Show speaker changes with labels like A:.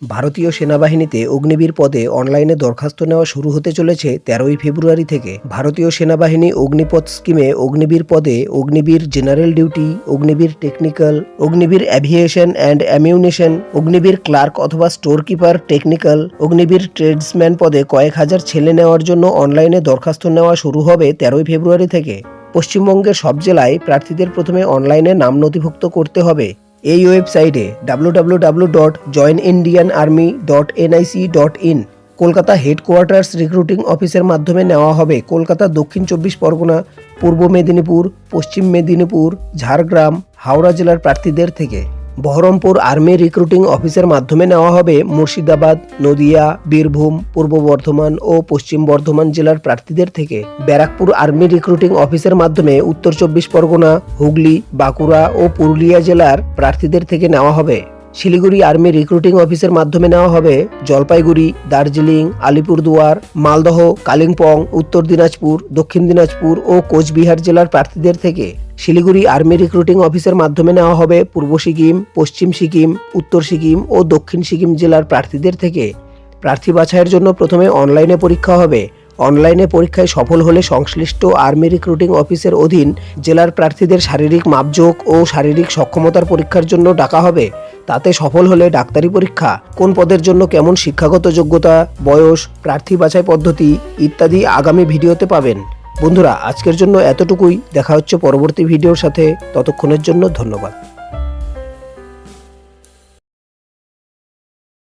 A: ভারতীয় সেনাবাহিনীতে অগ্নিবীর পদে অনলাইনে দরখাস্ত নেওয়া শুরু হতে চলেছে 13ই ফেব্রুয়ারি থেকে। ভারতীয় সেনাবাহিনী অগ্নিপথ স্কিমে অগ্নিবীর পদে Agniveer general duty, Agniveer technical, Agniveer aviation and ammunition, Agniveer clerk অথবা store keeper technical, Agniveer tradesman পদে কয়েক হাজার ছেলে নেওয়ার জন্য অনলাইনে দরখাস্ত নেওয়া শুরু হবে 13ই ফেব্রুয়ারি থেকে। পশ্চিমবঙ্গের সব জেলায় প্রার্থীদের প্রথমে অনলাইনে নাম নথিভুক্ত করতে হবে। এই ওয়েবসাইটে www.joinindianarmy.nic.in কলকাতা হেডকোয়ার্টার্স রিক্রুটিং অফিসের মাধ্যমে নেওয়া হবে কলকাতা, দক্ষিণ 24 পরগনা, পূর্ব মেদিনীপুর, পশ্চিম মেদিনীপুর, ঝাড়গ্রাম, হাওড়া জেলার প্রার্থীদের থেকে। বহরমপুর আর্মি রিক্রুটিং অফিসের মাধ্যমে নেওয়া হবে মুর্শিদাবাদ, নদিয়া, বীরভূম, পূর্ব বর্ধমান ও পশ্চিম বর্ধমান জেলার প্রার্থীদের থেকে। ব্যারাকপুর আর্মি রিক্রুটিং অফিসের মাধ্যমে উত্তর 24 পরগনা, হুগলি, বাঁকুড়া ও পুরুলিয়া জেলার প্রার্থীদের থেকে নেওয়া হবে। শিলিগুড়ি আর্মি রিক্রুটিং অফিসের মাধ্যমে নেওয়া হবে জলপাইগুড়ি, দার্জিলিং, আলিপুরদুয়ার, মালদহ, কালিম্পং, উত্তর দিনাজপুর, দক্ষিণ দিনাজপুর ও কোচবিহার জেলার প্রার্থীদের থেকে। শিলিগুড়ি আর্মি রিক্রুটিং অফিসের মাধ্যমে নেওয়া হবে পূর্ব সিকিম, পশ্চিম সিকিম, উত্তর সিকিম ও দক্ষিণ সিকিম জেলার প্রার্থীদের থেকে। প্রার্থী বাছাইয়ের জন্য প্রথমে অনলাইনে পরীক্ষা হবে। অনলাইনে পরীক্ষায় সফল হলে সংশ্লিষ্ট আর্মি রিক্রুটিং অফিসের অধীন জেলার প্রার্থীদের শারীরিক মাপজোক ও শারীরিক সক্ষমতার পরীক্ষার জন্য ডাকা হবে। তাতে সফল হলে ডাক্তারি পরীক্ষা, কোন পদের জন্য কেমন শিক্ষাগত যোগ্যতা, বয়স, প্রার্থী বাছাই পদ্ধতি ইত্যাদি আগামী ভিডিওতে পাবেন। বন্ধুরা, আজকের জন্য এতটুকুই। দেখা হচ্ছে পরবর্তী ভিডিওর সাথে। ততক্ষণের জন্য ধন্যবাদ।